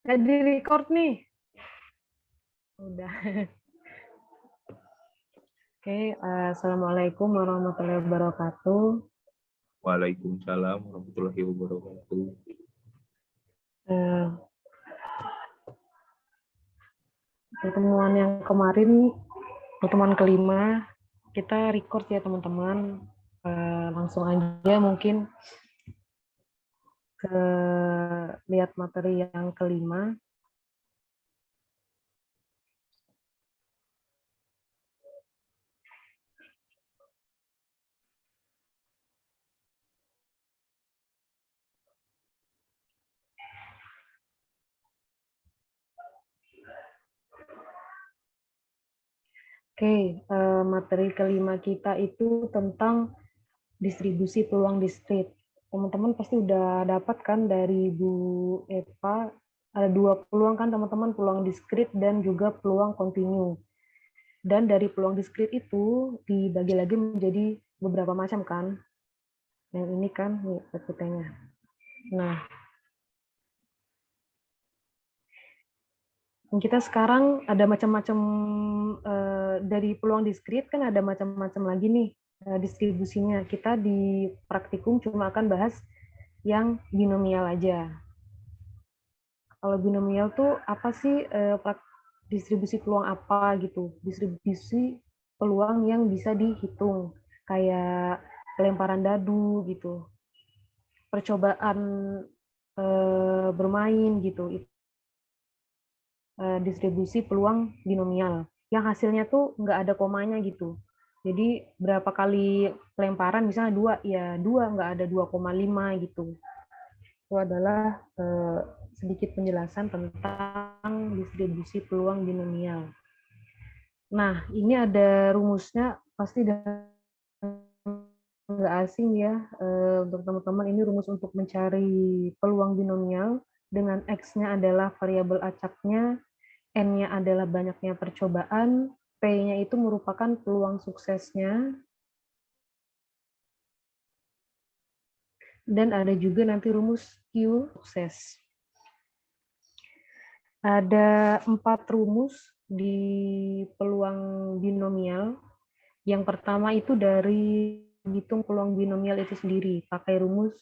Nggak di-record nih. Udah. Oke, Assalamualaikum warahmatullahi wabarakatuh. Waalaikumsalam warahmatullahi wabarakatuh. Eh, Pertemuan yang kemarin, pertemuan kelima, kita record ya teman-teman. Langsung aja mungkin ke lihat materi yang kelima. Oke, materi kelima kita itu tentang distribusi peluang diskrit. Teman-teman pasti udah dapat kan dari Bu Eva, ada dua peluang kan teman-teman, peluang diskrit dan juga peluang kontinu. Dan dari peluang diskrit itu dibagi lagi menjadi beberapa macam kan. Yang ini kan, nih PPT-nya. Nah, kita sekarang ada macam-macam dari peluang diskrit kan ada macam-macam lagi nih distribusinya. Kita di praktikum cuma akan bahas yang binomial aja. Kalau binomial tuh apa sih distribusi peluang apa gitu? Distribusi peluang yang bisa dihitung kayak pelemparan dadu gitu, percobaan bermain gitu. Distribusi peluang binomial yang hasilnya tuh nggak ada komanya gitu. Jadi berapa kali pelemparan misalnya 2 ya 2 nggak ada 2,5 gitu. Itu adalah sedikit penjelasan tentang distribusi peluang binomial. Nah, ini ada rumusnya, pasti nggak asing ya untuk teman-teman. Ini rumus untuk mencari peluang binomial dengan X-nya adalah variabel acaknya, N-nya adalah banyaknya percobaan, P-nya itu merupakan peluang suksesnya, dan ada juga nanti rumus Q sukses. Ada 4 rumus di peluang binomial. Yang pertama itu dari hitung peluang binomial itu sendiri, pakai rumus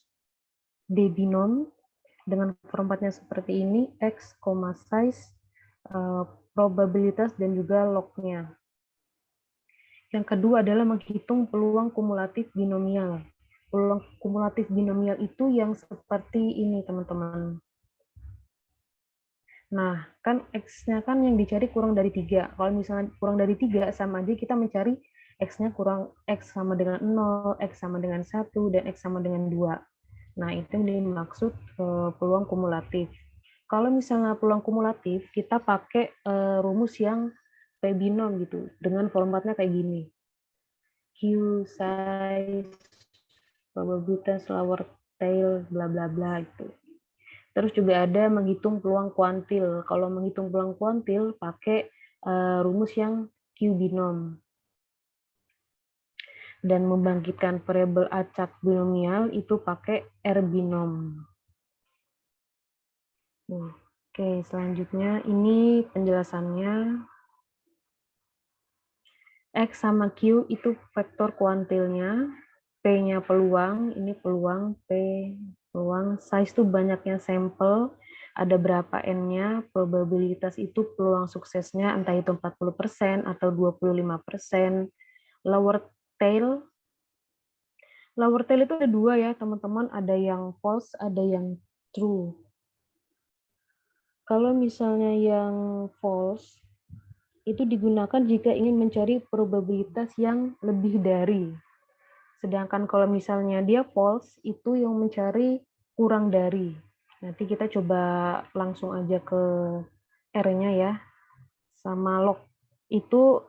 D-binom dengan formatnya seperti ini, X, size, probabilitas, dan juga log-nya. Yang kedua adalah menghitung peluang kumulatif binomial. Peluang kumulatif binomial itu yang seperti ini, teman-teman. Nah, kan X-nya kan yang dicari kurang dari 3. Kalau misalnya kurang dari 3, sama aja kita mencari X-nya kurang, X sama dengan 0, X sama dengan 1, dan X sama dengan 2. Nah, itu yang dimaksud peluang kumulatif. Kalau misalnya peluang kumulatif, kita pakai rumus yang P-binom gitu, dengan formatnya kayak gini. Q size, probabilitas lower tail, bla bla bla gitu. Terus juga ada menghitung peluang kuantil. Kalau menghitung peluang kuantil pakai rumus yang Q binom. Dan membangkitkan variabel acak binomial itu pakai R binom. Oke, selanjutnya ini penjelasannya. X sama Q itu vektor kuantilnya, P-nya peluang, ini peluang, P peluang, size itu banyaknya sampel, ada berapa N-nya, probabilitas itu peluang suksesnya entah itu 40% atau 25%. Lower tail itu ada 2 ya teman-teman, ada yang false, ada yang true. Kalau misalnya yang false, itu digunakan jika ingin mencari probabilitas yang lebih dari. Sedangkan kalau misalnya dia false, itu yang mencari kurang dari. Nanti kita coba langsung aja ke R-nya ya, sama log. Itu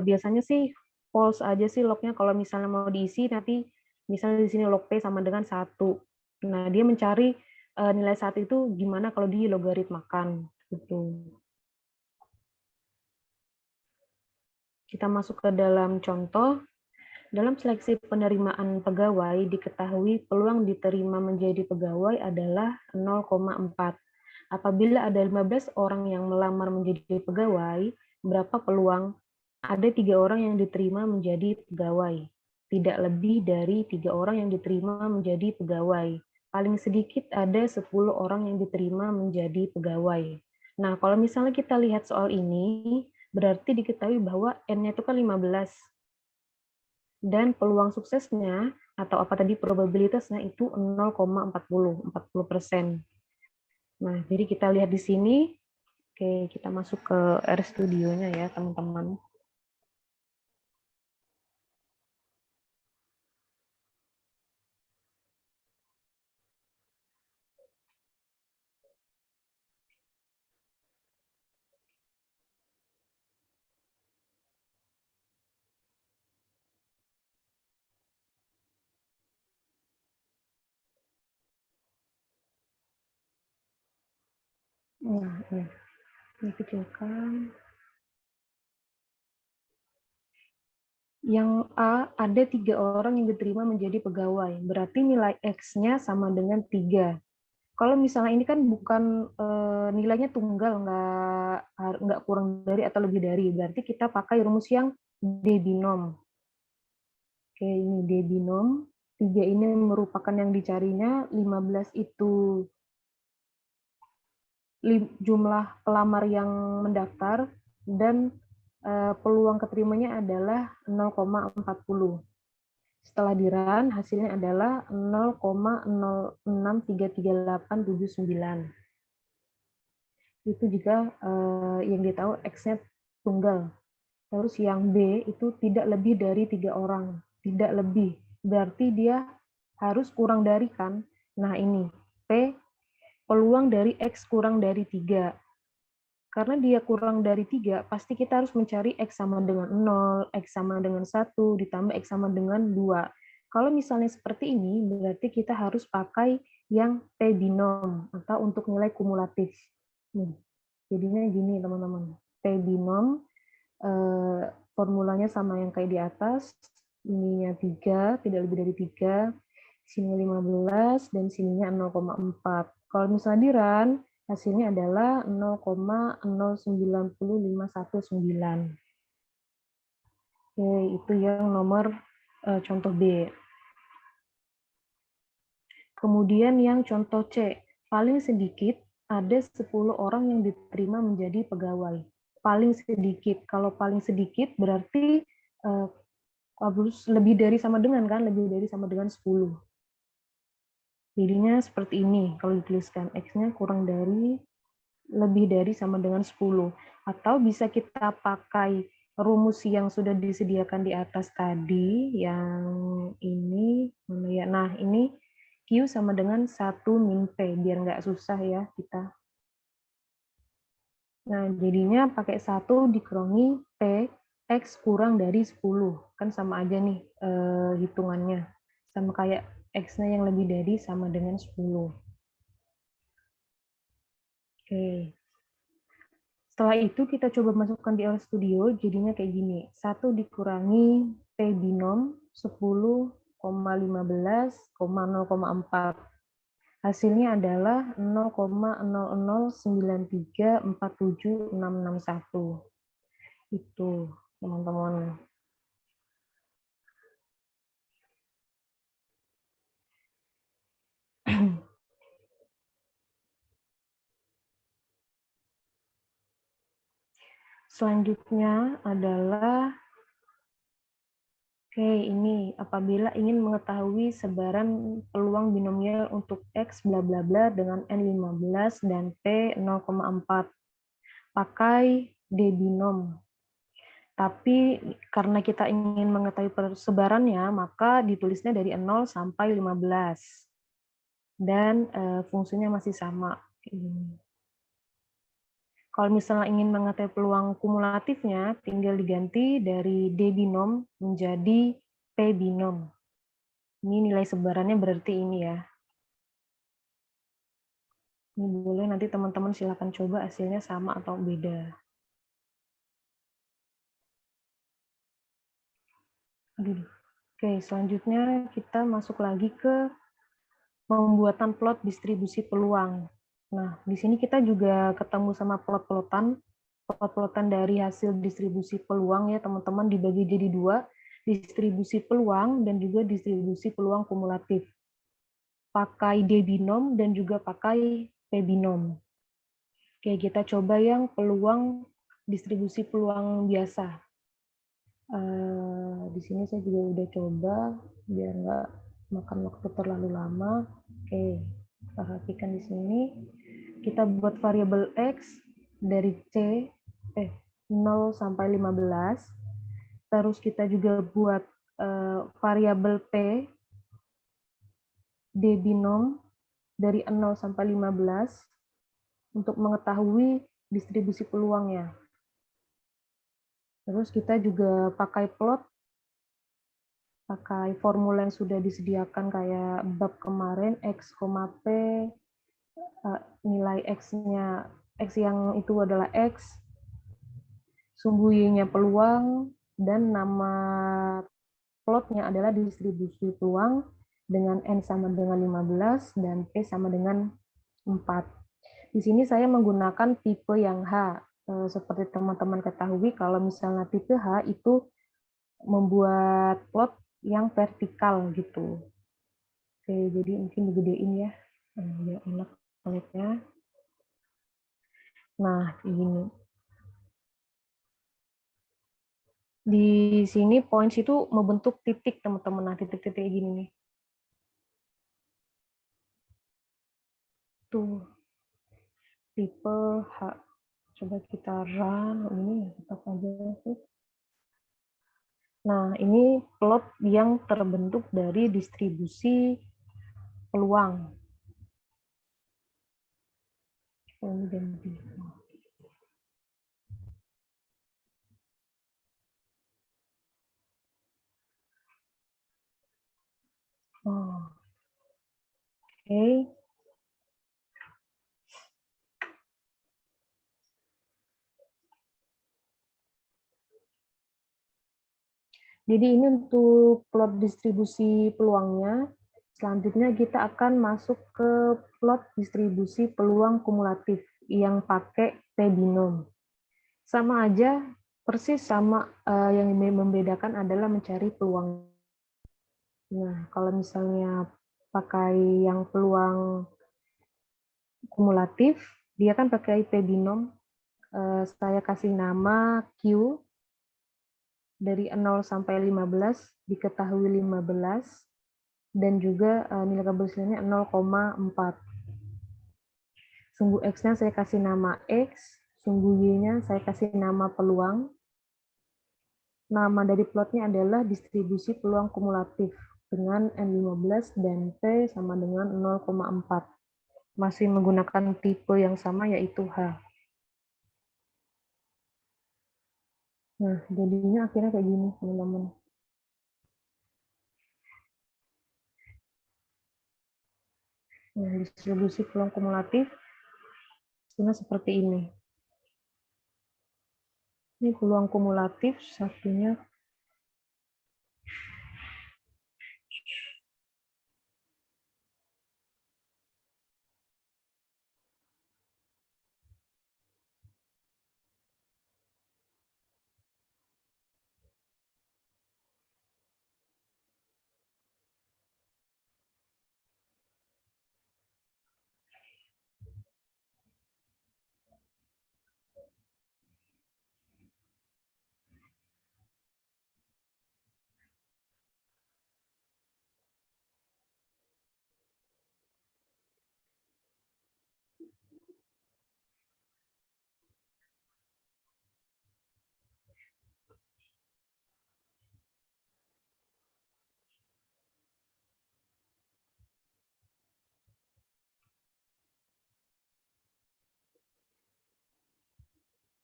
biasanya sih false aja sih lognya. Kalau misalnya mau diisi, nanti misalnya di sini log P sama dengan 1. Nah, dia mencari nilai 1 itu gimana kalau di logaritmakan. Gitu. Kita masuk ke dalam contoh. Dalam seleksi penerimaan pegawai, diketahui peluang diterima menjadi pegawai adalah 0,4. Apabila ada 15 orang yang melamar menjadi pegawai, berapa peluang? Ada 3 orang yang diterima menjadi pegawai. Tidak lebih dari 3 orang yang diterima menjadi pegawai. Paling sedikit ada 10 orang yang diterima menjadi pegawai. Nah, kalau misalnya kita lihat soal ini, berarti diketahui bahwa N-nya itu kan 15. Dan peluang suksesnya, atau apa tadi probabilitasnya itu 0,40, 40%. Nah, jadi kita lihat di sini. Oke, kita masuk ke RStudio-nya ya, teman-teman. Nah, ini kecilkan. Yang A, ada 3 orang yang diterima menjadi pegawai. Berarti nilai X-nya sama dengan 3. Kalau misalnya ini kan bukan nilainya tunggal, nggak kurang dari atau lebih dari. Berarti kita pakai rumus yang D binom. Oke, ini D binom. 3 ini merupakan yang dicarinya. 15 itu jumlah pelamar yang mendaftar, dan peluang keterimanya adalah 0,40. Setelah di-run, hasilnya adalah 0,063389. Itu juga yang dia tahu X-nya tunggal. Terus yang B itu tidak lebih dari 3 orang. Tidak lebih. Berarti dia harus kurang dari kan. Nah ini, P, peluang dari X kurang dari 3. Karena dia kurang dari 3, pasti kita harus mencari X sama dengan 0, X sama dengan 1, ditambah X sama dengan 2. Kalau misalnya seperti ini, berarti kita harus pakai yang P binom, atau untuk nilai kumulatif. Nih, jadinya gini teman-teman. P binom, formulanya sama yang kayak di atas, ininya 3, tidak lebih dari 3, sini 15, dan sininya 0,4. Kalau misalnya di-run, hasilnya adalah 0,090519. Oke, itu yang nomor contoh B. Kemudian yang contoh C, paling sedikit ada 10 orang yang diterima menjadi pegawai. Paling sedikit. Kalau paling sedikit berarti harus lebih dari sama dengan kan, lebih dari sama dengan 10. Jadinya seperti ini kalau dituliskan, X-nya kurang dari, lebih dari sama dengan 10. Atau bisa kita pakai rumus yang sudah disediakan di atas tadi, yang ini, mana ya? Nah, ini Q sama dengan 1 min P, biar nggak susah ya kita. Nah, jadinya pakai 1 dikurangi P, X kurang dari 10. Kan sama aja nih hitungannya. Sama kayak X-nya yang lebih dari sama dengan 10. Oke. Setelah itu kita coba masukkan di RStudio, jadinya kayak gini. 1 dikurangi P binom 10,15,0,4. Hasilnya adalah 0,00934761. Itu, teman-teman. Selanjutnya adalah, oke, ini apabila ingin mengetahui sebaran peluang binomial untuk X bla bla bla dengan N15 dan P 0,4. Pakai D binom. Tapi karena kita ingin mengetahui persebarannya, maka ditulisnya dari 0 sampai 15. Dan fungsinya masih sama. Kalau misalnya ingin mengetahui peluang kumulatifnya, tinggal diganti dari D binom menjadi P binom. Ini nilai sebarannya berarti ini ya. Ini boleh nanti teman-teman silakan coba hasilnya sama atau beda. Oke, selanjutnya kita masuk lagi ke pembuatan plot distribusi peluang. Nah, di sini kita juga ketemu sama plot-plotan dari hasil distribusi peluang ya teman-teman, dibagi jadi dua, distribusi peluang dan juga distribusi peluang kumulatif. Pakai D binom dan juga pakai P binom. Oke, kita coba yang peluang distribusi peluang biasa. Di sini saya juga udah coba biar nggak makan waktu terlalu lama. Oke, perhatikan di sini. Kita buat variabel X dari 0 sampai 15. Terus kita juga buat variabel P, D binom dari 0 sampai 15 untuk mengetahui distribusi peluangnya. Terus kita juga pakai plot, pakai formula yang sudah disediakan kayak bab kemarin, X, P, nilai X-nya, X yang itu adalah X, sumbu Y-nya peluang, dan nama plotnya adalah distribusi peluang dengan N sama dengan 15 dan P sama dengan 4. Di sini saya menggunakan tipe yang H. Seperti teman-teman ketahui, kalau misalnya tipe H itu membuat plot yang vertikal gitu. Oke, jadi mungkin digedein ya, biar enak lihatnya. Nah, ini. Di sini points itu membentuk titik, teman-teman. Nah, titik-titik gini nih. Tuh, tipe H. Coba kita run, ini tetap aja sih. Nah, ini plot yang terbentuk dari distribusi peluang. Ini ganti. Oh, oke. Jadi ini untuk plot distribusi peluangnya. Selanjutnya kita akan masuk ke plot distribusi peluang kumulatif yang pakai P binom. Sama aja, persis sama, yang membedakan adalah mencari peluang. Nah, kalau misalnya pakai yang peluang kumulatif, dia kan pakai P binom. Saya kasih nama Q dari 0 sampai 15, diketahui 15, dan juga nilai keberhasilannya 0,4. Sumbu X-nya saya kasih nama X, sumbu Y-nya saya kasih nama peluang. Nama dari plotnya adalah distribusi peluang kumulatif dengan N15 dan P sama dengan 0,4. Masih menggunakan tipe yang sama yaitu H. Nah, jadinya akhirnya kayak gini, teman-teman. Nah, distribusi peluang kumulatif hasilnya seperti ini. Ini peluang kumulatif, satunya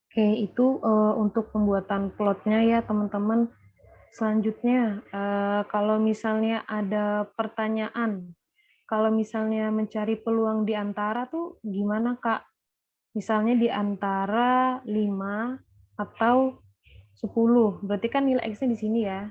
Oke, itu untuk pembuatan plotnya ya teman-teman. Selanjutnya, kalau misalnya ada pertanyaan, kalau misalnya mencari peluang di antara tuh gimana Kak? Misalnya di antara 5 atau 10, berarti kan nilai X-nya di sini ya.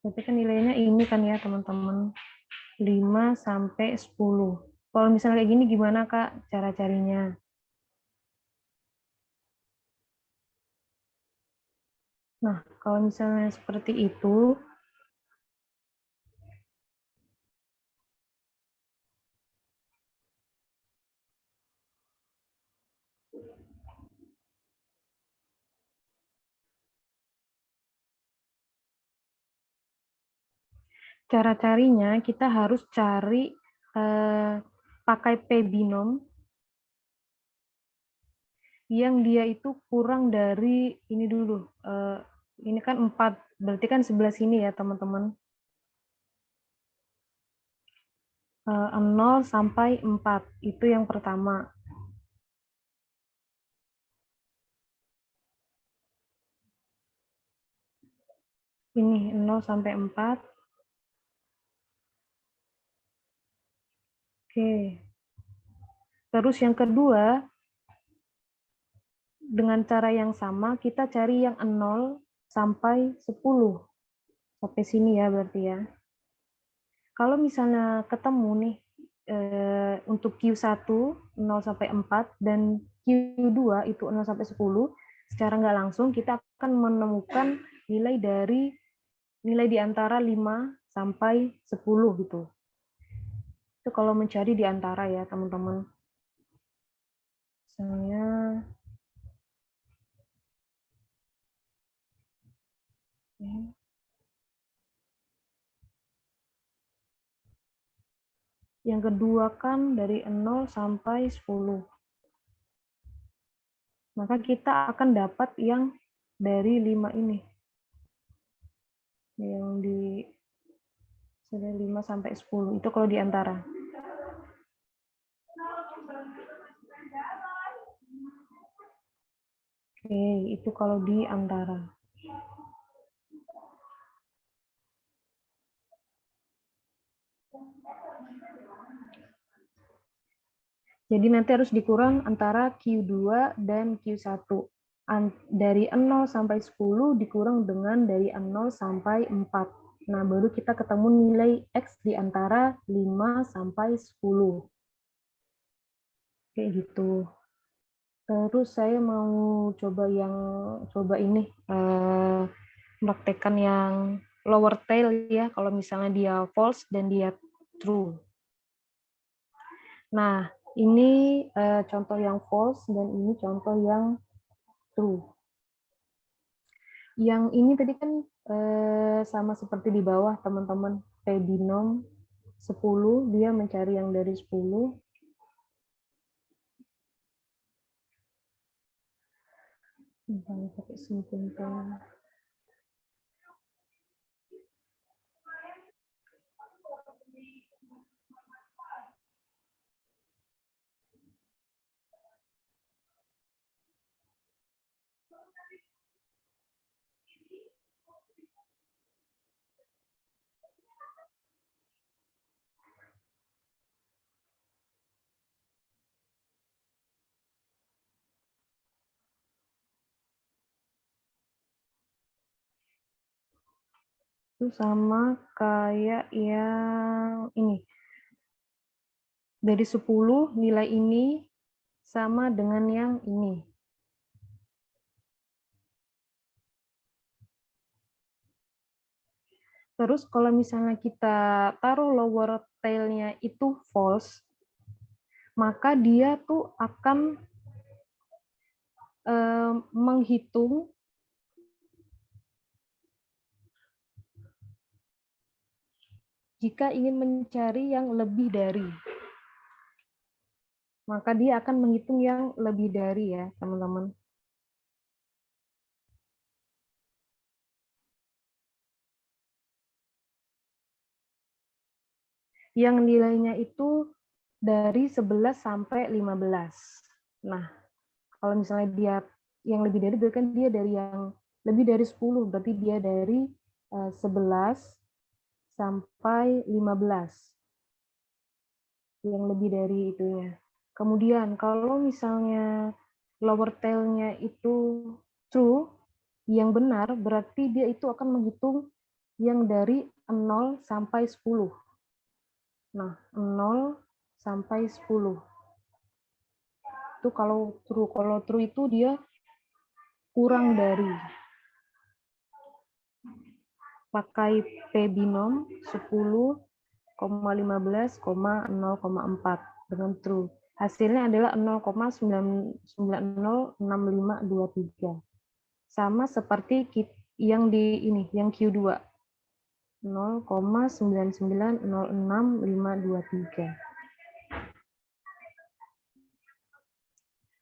Berarti kan nilainya ini kan ya teman-teman, 5 sampai 10. Kalau misalnya kayak gini gimana Kak cara carinya? Nah, kalau misalnya seperti itu, cara carinya kita harus cari pakai p-binom yang dia itu kurang dari ini dulu. Ini kan 4, berarti kan sebelah sini ya teman-teman. 0 sampai 4, itu yang pertama. Ini 0 sampai 4. Oke. Terus yang kedua, dengan cara yang sama, kita cari yang 0 sampai 10. Sampai sini ya berarti ya. Kalau misalnya ketemu nih, untuk Q1 0 sampai 4 dan Q2 itu 0 sampai 10, secara nggak langsung kita akan menemukan nilai di antara 5 sampai 10 gitu. Itu kalau mencari di antara ya, teman-teman. Misalnya yang kedua kan dari 0 sampai 10. Maka kita akan dapat yang dari 5 ini. Yang di 5 sampai 10 itu kalau di antara. Oke, itu kalau di antara. Jadi nanti harus dikurang antara Q2 dan Q1. Dari 0 sampai 10 dikurang dengan dari 0 sampai 4. Nah, baru kita ketemu nilai X di antara 5 sampai 10. Kayak gitu. Terus saya mau coba ini, praktekkan yang lower tail ya, kalau misalnya dia false dan dia true. Nah, ini contoh yang false dan ini contoh yang true. Yang ini tadi kan sama seperti di bawah teman-teman, p-binom 10, dia mencari yang dari 10. Misalnya pakai simple. Itu sama kayak yang ini. Dari 10 nilai ini sama dengan yang ini. Terus kalau misalnya kita taruh lower tail-nya itu false, maka dia tuh akan menghitung jika ingin mencari yang lebih dari. Maka dia akan menghitung yang lebih dari ya, teman-teman. Yang nilainya itu dari 11 sampai 15. Nah, kalau misalnya dia yang lebih dari, berarti kan dia dari yang lebih dari 10, berarti dia dari 11 sampai 15. Yang lebih dari itunya. Kemudian kalau misalnya lower tail-nya itu true, yang benar, berarti dia itu akan menghitung yang dari 0 sampai 10. Nah, 0 sampai 10. Itu kalau true. Kalau true itu dia kurang dari. Pakai P binom 10,15,0,4 dengan true. Hasilnya adalah 0,906523. Sama seperti yang di ini, yang Q2. 0,9906523.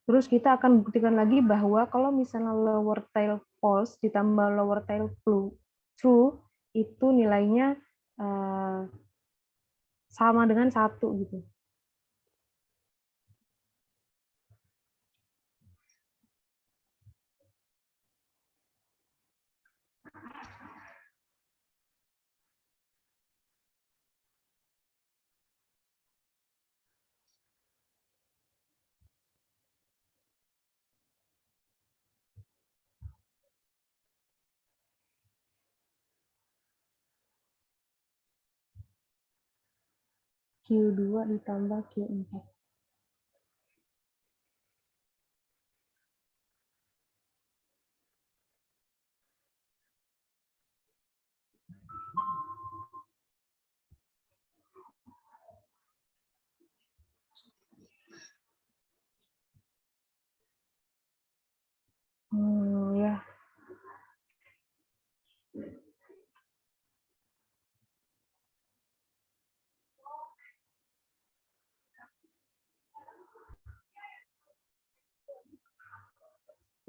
Terus kita akan buktikan lagi bahwa kalau misalnya lower tail false ditambah lower tail true, itu nilainya sama dengan 1 gitu. Q2 ditambah Q4. Ya.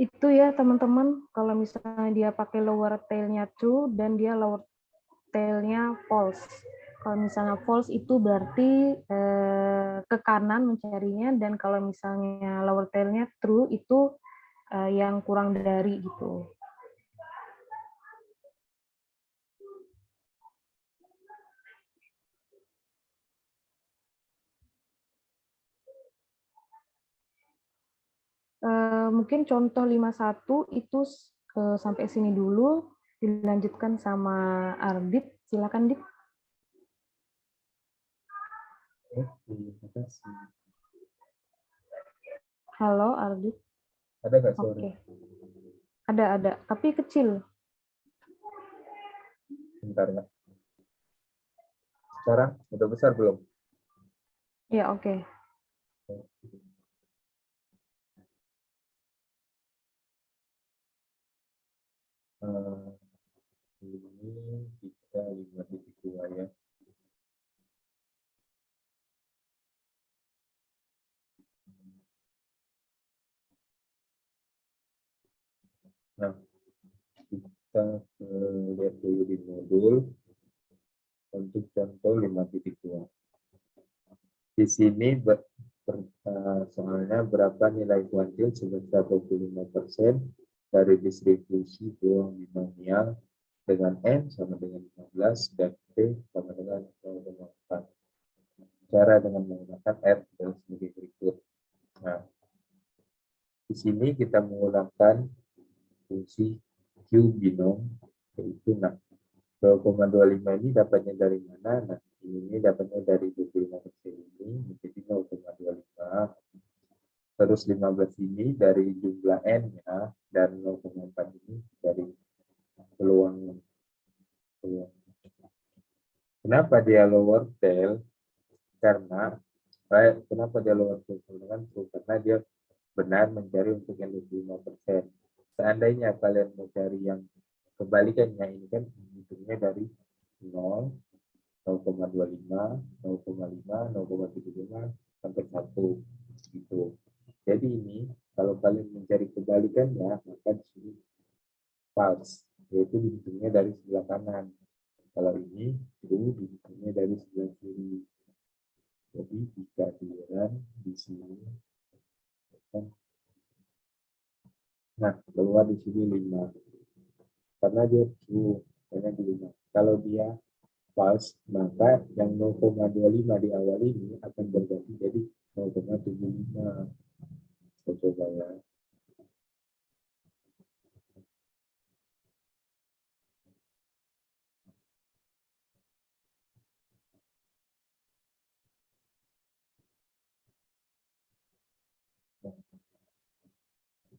Itu ya teman-teman, kalau misalnya dia pakai lower tail-nya true dan dia lower tail-nya false. Kalau misalnya false itu berarti ke kanan mencarinya, dan kalau misalnya lower tail-nya true itu yang kurang dari gitu. Mungkin contoh 51 itu sampai sini dulu, dilanjutkan sama Ardit. Silakan, Dit. Terima kasih. Halo, Ardit. Ada nggak suara? Oke. Ada, tapi kecil. Bentar ya. Sekarang udah besar belum? Ya, oke. Ini kita 5.2 ya. Nah, kita lihat dulu di modul untuk contoh 5.2. Di sini soalnya berapa nilai kuantil sebesar 25% dari distribusi buah binomial dengan N sama dengan 15 dan P sama dengan 0,4. Cara dengan menggunakan R adalah sebagai berikut. Nah, di sini kita menggunakan fungsi Q binom, yaitu 0,25 ini dapatnya dari mana? Nah, ini dapatnya dari 25% ini menjadi 0,25. Terus 15 ini dari jumlah N-nya, dan 0,4 ini dari peluang. Kenapa dia lower tail? Kenapa dia lower tail? Karena dia benar mencari untuk yang 25%. Seandainya kalian mau cari yang kebalikannya, ini kan hitungnya dari 0, 0,25, 0,5, 0,75 sampai 1 gitu. Jadi ini kalau kalian mencari kebalikannya, maka di sini false, yaitu dihitungnya dari sebelah kanan. Kalau ini true, dihitungnya dari sebelah kiri. Jadi jika kalian di sini, nah keluar di sini 5, karena dia true, karena di 5. Kalau dia false, maka yang 0,25 di awal ini akan berganti jadi 0,75. Kita coba ya. Nah,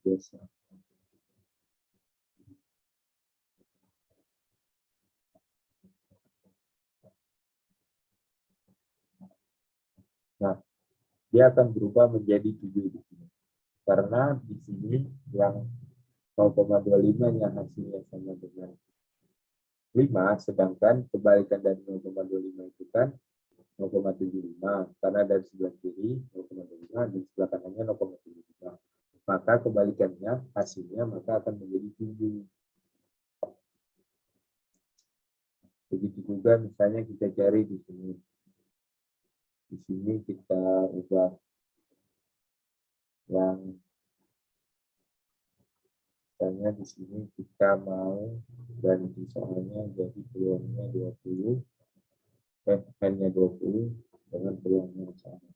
biasa. Nah, dia akan berubah menjadi 7 di sini. Karena di sini yang 0,25 yang hasilnya sama dengan 5, sedangkan kebalikan dari 0,25 itu kan 0,75, karena dari sebelah kiri 0,25 dan sebelah kanannya 0,75. Maka kebalikannya hasilnya maka akan menjadi 7. Begitu juga misalnya kita cari di sini. Di sini kita ubah yang misalnya di sini kita mau ganti soalnya jadi peluangnya 20, n-nya 20 dengan peluangnya sama.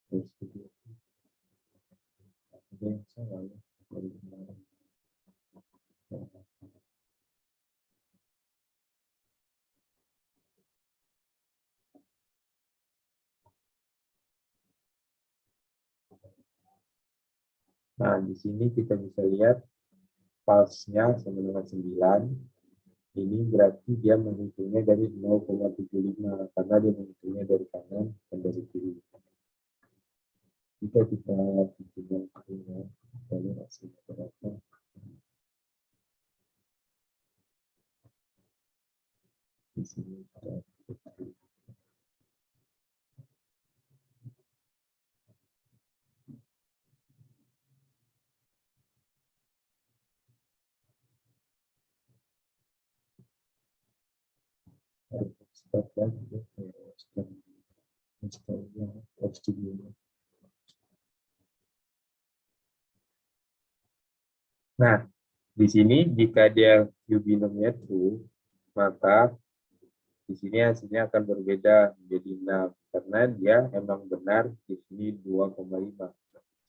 Terus ada yang salah ya dari kemarin. Nah, di sini kita bisa lihat pulse-nya sama dengan 9. Ini berarti dia menghitungnya dari 0,75 karena dia menghitungnya dari kanan dan dari kiri. Jika kita hitung kirinya, lalu hasil berapa? Di sini kita start lagi ya, start. Nah, di sini jika dia Q binomnya true, maka di sini hasilnya akan berbeda menjadi 6 karena dia emang benar di sini 2,5.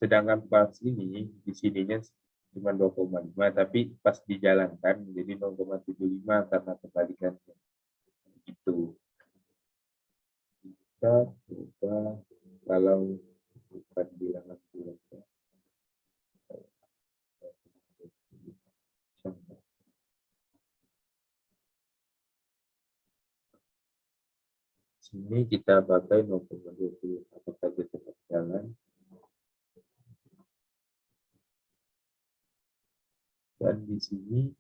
Sedangkan pas ini di sininya cuma 2,5 tapi pas dijalankan menjadi 0,75 karena kebalikannya. Itu. Kita coba kalau bukan bilangan bulat ya. Sini kita pakai 0,20. Apakah dia tetap jalan? Dan di sini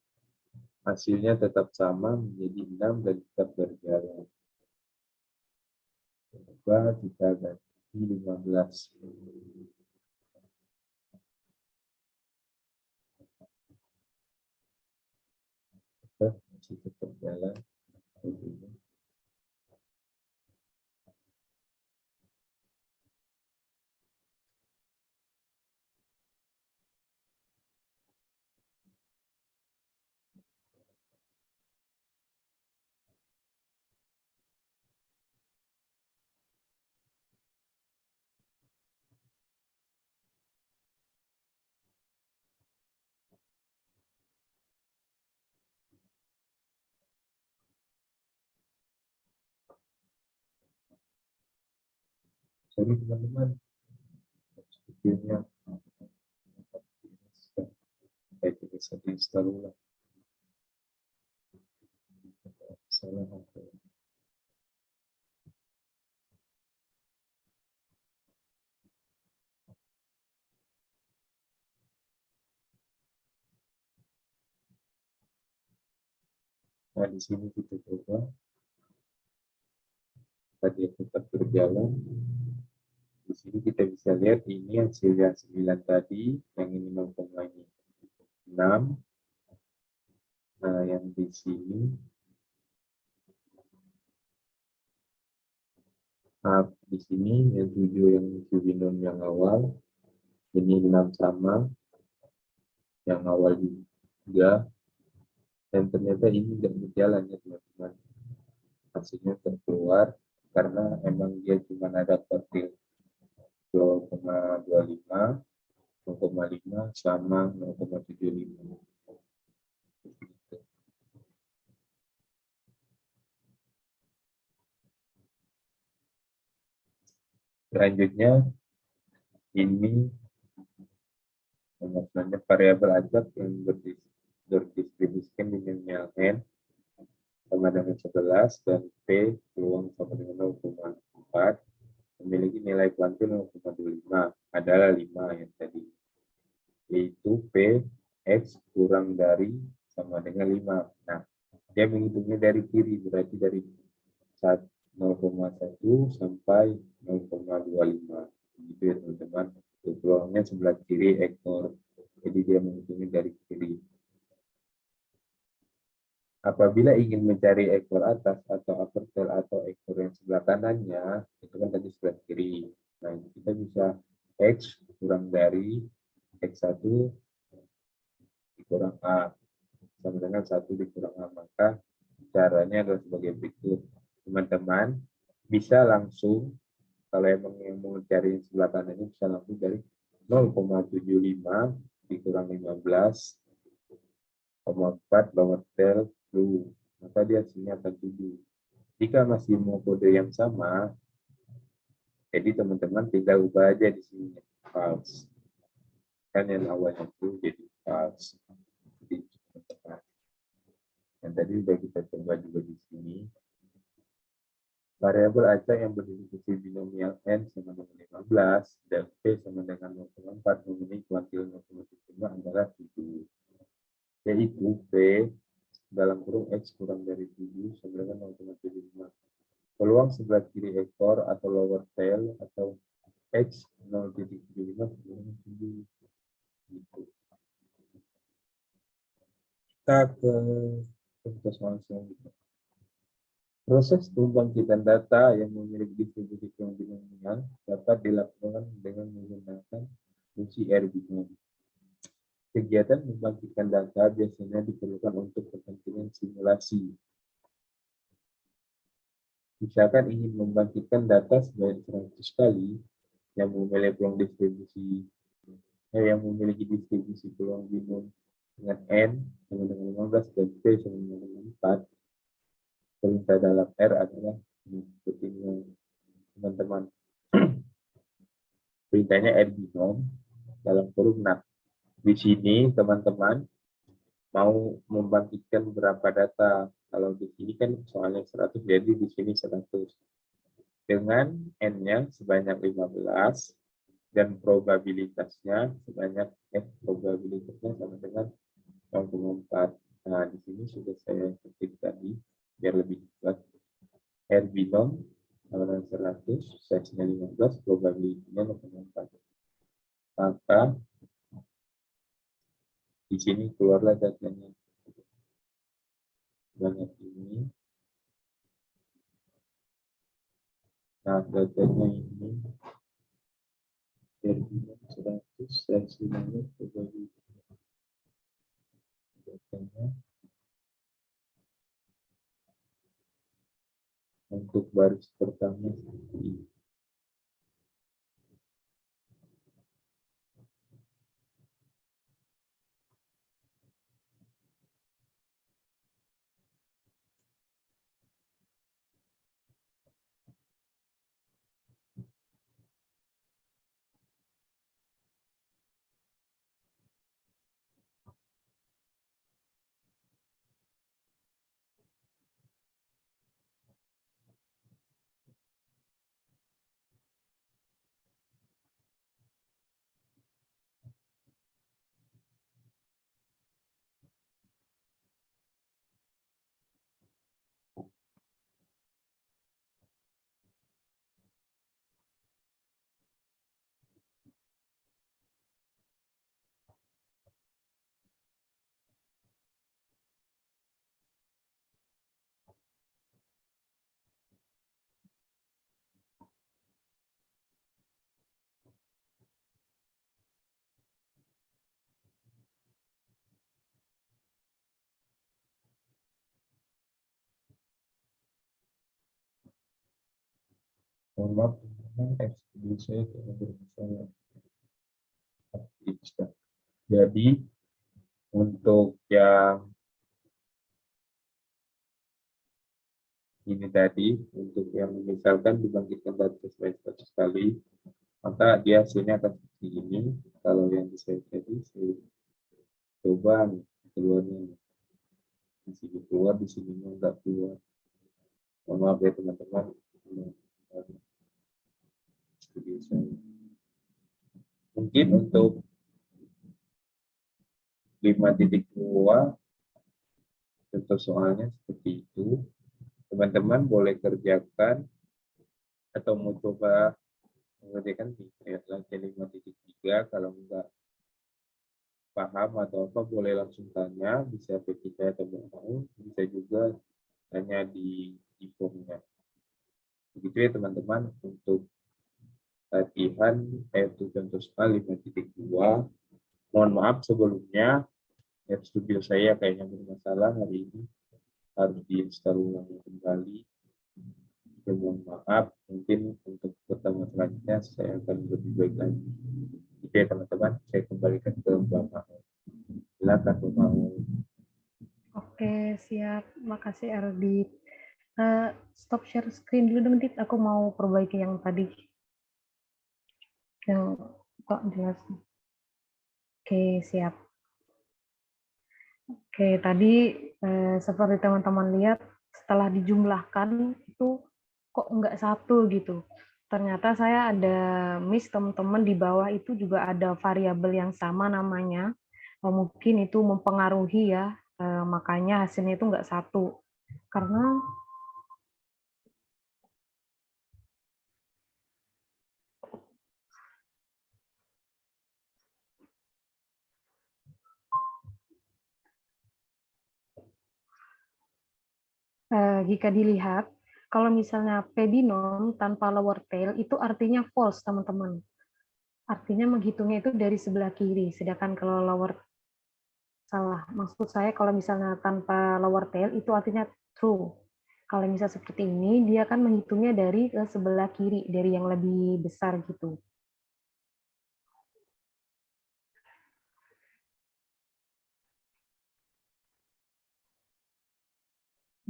hasilnya tetap sama menjadi 6 dan tetap berjalan. Coba kita ganti 15. Masih tetap jalan. Sorry teman-teman, videonya kayak kita sedih ulang. Salah apa? Nah, di sini kita coba tadi tetap berjalan. Di sini kita bisa lihat ini hasilnya 9 tadi, yang ini 0,6. Nah, yang di sini di sini yang 7 yang binom yang awal, ini 6 sama, yang awal juga, dan ternyata ini tidak berjalan ya teman-teman. Hasilnya terkeluar karena emang dia cuma ada kuartil 0,25, 0,5 sama 0,75. Selanjutnya ini maksudnya variabel acak yang berdistribusikan binomial n sama dengan 11 dan p peluang sama dengan 0,4 memiliki nilai kuantum 0,25 adalah 5 yang tadi, yaitu p x kurang dari sama dengan 5. Nah, dia menghitungnya dari kiri, berarti dari 0,1 sampai 0,25. Gitu ya teman-teman. Peluangnya sebelah kiri ekor. Jadi dia menghitungnya dari kiri. Apabila ingin mencari ekor atas atau upper tail atau ekor yang sebelah kanannya, itu kan tadi sebelah kiri. Nah, kita bisa X kurang dari X1 dikurang A sama dengan 1 dikurang A. Maka caranya adalah sebagai berikut. Teman-teman bisa langsung, kalau emang yang mau cari sebelah kanan ini, bisa langsung dari 0,75 dikurang 15,4 lower tail blue. Maka dia hasilnya akan 7. Jika masih mau kode yang sama, jadi teman-teman tinggal ubah aja di sini false. Kan yang awalnya itu jadi false. Jadi teman-teman. Yang tadi sudah kita coba juga di sini. Variabel acak yang berdistribusi binomial n sama dengan 15 dan p sama dengan 0,4 memiliki kuantil 0,5 adalah 7. Yaitu p dalam kurung x kurang dari 7 sama dengan 0,75. Peluang sebelah kiri ekor atau lower tail atau x 0,75 sama dengan 7. Gitu. Kita ke contoh soal selanjutnya. Proses pembangkitan data yang memiliki distribusi binomial dapat dilakukan dengan menggunakan fungsi R-binom. Kegiatan membangkitkan data biasanya diperlukan untuk kepentingan simulasi. Misalkan ingin membangkitkan data sebanyak 100 kali yang memiliki distribusi peluang binom dengan n sama dengan 15 dan p sama dengan 4. Perintah dalam R adalah seperti ini, teman-teman. Perintahnya R-binom dalam kurung. Nah, di sini teman-teman mau membangkitkan berapa data. Kalau di sini kan soalnya 100, jadi di sini 100. Dengan n-nya sebanyak 15 dan probabilitasnya sama dengan 0,4. Nah, di sini sudah saya ketik tadi biar lebih cepat. R-binom sama dengan 100, size-nya 15, probabilitasnya 0,4. Maka di sini keluarlah datanya banyak ini. Nah, datanya ini dari 100 seksinya sebagai datanya untuk baris pertama ini. Mohon maaf, FTP saya tidak bermasalah. Jadi untuk yang ini tadi, untuk yang misalkan dibangkitkan dari sesuai 100 kali, maka dia hasilnya akan seperti ini. Kalau yang saya tadi, saya coba nih, keluarnya. Di sini keluar, di sini enggak keluar. Mohon maaf ya teman-teman. Studio saya. Mungkin untuk 5.2 contoh soalnya seperti itu. Teman-teman boleh kerjakan atau mau coba mengerjakan di latihan 5.3. Kalau enggak paham atau apa boleh langsung tanya, bisa PT saya atau mau, bisa juga tanya di formnya. Begitu ya teman-teman untuk latihan itu contoh soal 5.2. Mohon maaf sebelumnya studio saya kayaknya bermasalah hari ini, harus diinstal ulang kembali. Ya, mohon maaf, mungkin untuk pertemuan selanjutnya saya akan lebih baik lagi. Oke teman-teman, saya kembalikan ke Bapak. Silakan Bapak. Oke, siap. Makasih Ardit. Stop share screen dulu dong, Dit. Aku mau perbaiki yang tadi. Yang kok jelas. Oke, siap. Oke, tadi seperti teman-teman lihat, setelah dijumlahkan itu kok enggak satu gitu. Ternyata saya ada miss teman-teman di bawah itu juga ada variabel yang sama namanya. Mungkin itu mempengaruhi ya, makanya hasilnya itu enggak satu. Karena jika dilihat, kalau misalnya pedinom tanpa lower tail itu artinya false, teman-teman. Artinya menghitungnya itu dari sebelah kiri, sedangkan kalau lower salah. Maksud saya kalau misalnya tanpa lower tail itu artinya true. Kalau misalnya seperti ini, dia akan menghitungnya dari ke sebelah kiri, dari yang lebih besar gitu.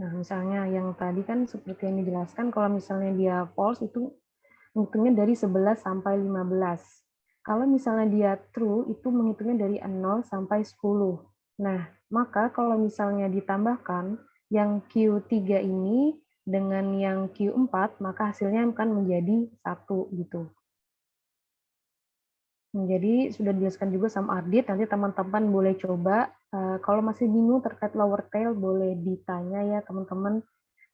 Nah, misalnya yang tadi kan seperti yang dijelaskan, kalau misalnya dia false itu menghitungnya dari 11 sampai 15. Kalau misalnya dia true, itu menghitungnya dari 0 sampai 10. Nah, maka kalau misalnya ditambahkan yang Q3 ini dengan yang Q4, maka hasilnya akan menjadi 1 gitu. Jadi sudah dijelaskan juga sama Ardit, nanti teman-teman boleh coba. Kalau masih bingung terkait lower tail, boleh ditanya ya teman-teman.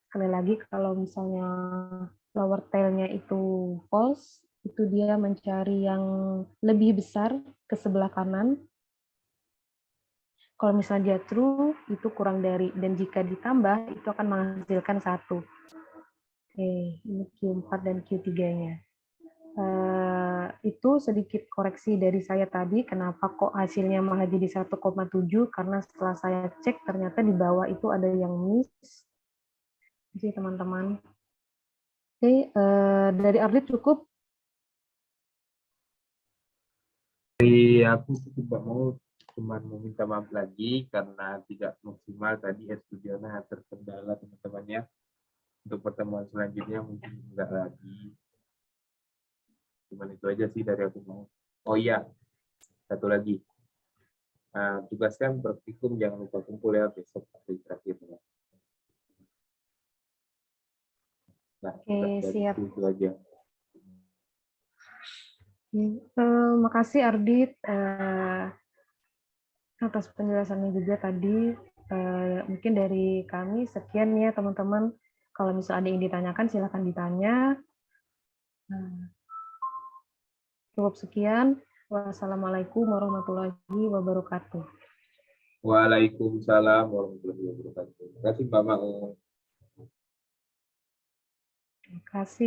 Sekali lagi, kalau misalnya lower tail-nya itu false, itu dia mencari yang lebih besar ke sebelah kanan. Kalau misalnya dia true, itu kurang dari. Dan jika ditambah, itu akan menghasilkan 1. Oke, ini Q4 dan Q3-nya. Itu sedikit koreksi dari saya tadi, kenapa kok hasilnya malah jadi 1,7, karena setelah saya cek, ternyata di bawah itu ada yang miss. Jadi teman-teman. Oke, dari Ardit cukup. Dari aku cukup mau cuma meminta maaf lagi karena tidak maksimal tadi studionya terkendala teman-temannya. Untuk pertemuan selanjutnya mungkin enggak lagi. Cuman itu aja sih dari aku mau. Oh iya, satu lagi. Tugaskan praktikum jangan lupa kumpul ya besok hari terakhir. Nah, Oke, dari siap. itu aja. Makasih Ardit atas penjelasannya juga tadi. Mungkin dari kami sekian ya teman-teman. Kalau misalnya ada yang ditanyakan silahkan ditanya. Cukup sekian. Wassalamualaikum warahmatullahi wabarakatuh. Waalaikumsalam warahmatullahi wabarakatuh. Terima kasih Mbak Mau. Terima kasih.